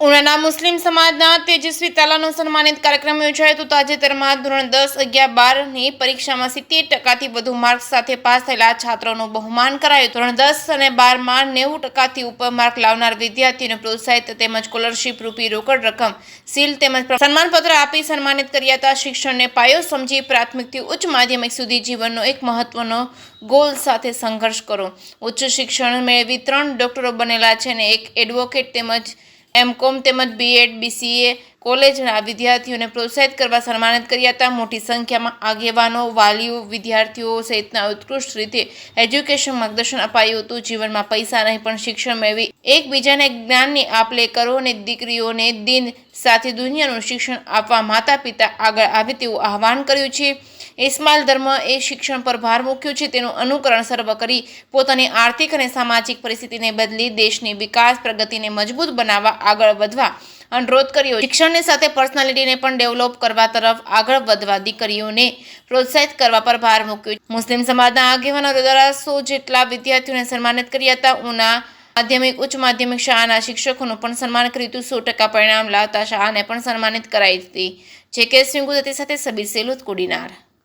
ઉનાના મુસ્લિમ સમાજના તેજસ્વી તાલાનો સન્માનિત કાર્યક્રમ યોજાયો હતો। તાજેતરમાં ધોરણ 10, 11, 12ની પરીક્ષામાં 70% વધુ માર્ક્સ સાથે પાસ થયેલા છાત્રોનું બહુમાન કરાયું। ધોરણ 10 અને 12માં 90% ઉપર માર્ક લાવનાર વિદ્યાર્થીઓને પ્રોત્સાહિત તેમજ સ્કોલરશીપ રૂપી રોકડ રકમ, સીલ તેમજ સન્માનપત્ર આપી સન્માનિત કર્યા હતા। શિક્ષણને પાયો સમજી પ્રાથમિકથી ઉચ્ચ માધ્યમિક સુધી જીવનનો એક મહત્વનો ગોલ સાથે સંઘર્ષ કરો। ઉચ્ચ શિક્ષણ મેળવી 3 ડોક્ટરો બનેલા છે અને એક એડવોકેટ તેમજ એમકોમ તેમજ બીએડ, બીસીએ કોલેજના વિદ્યાર્થીઓને પ્રોત્સાહિત કરવા સન્માનિત કર્યા હતા। મોટી સંખ્યામાં આગેવાનો, વાલીઓ, વિદ્યાર્થીઓ સહિતના ઉત્કૃષ્ટ રીતે એજ્યુકેશન માર્ગદર્શન અપાયું હતું। જીવનમાં પૈસા નહીં પણ શિક્ષણ મેળવી એકબીજાને જ્ઞાનની આપ-લે કરો અને દીકરીઓને દીન સાથે દુનિયાનું શિક્ષણ આપવા માતા પિતા આગળ આવે તેવું આહવાન કર્યું છે। ઇસ્લામ ધર્મ એ શિક્ષણ પર ભાર મૂક્યો છે, તેનું અનુકરણ સર્વ કરી પોતાની આર્થિક અને સામાજિક પરિસ્થિતિને બદલી દેશની વિકાસ પ્રગતિને મજબૂત બનાવવા આગળ વધવા અનુરોધ કર્યો। શિક્ષણની સાથે પર્સનાલિટીને પણ ડેવલપ કરવા તરફ આગળ વધવા દીકરીઓને પ્રોત્સાહિત કરવા પર ભાર મૂક્યો। મુસ્લિમ સમાજના આગેવાનો દ્વારા 100 જેટલા વિદ્યાર્થીઓને સન્માનિત કર્યા હતા। ઉના માધ્યમિક ઉચ્ચ માધ્યમિક શાળાના શિક્ષકોનું પણ સન્માન કર્યું હતું। 100% પરિણામ લાવતા શાળાને પણ સન્માનિત કરાઈ હતી। જે કે સિંહ ગુજરાતી સાથે સબીર સેલુત કોડીનાર।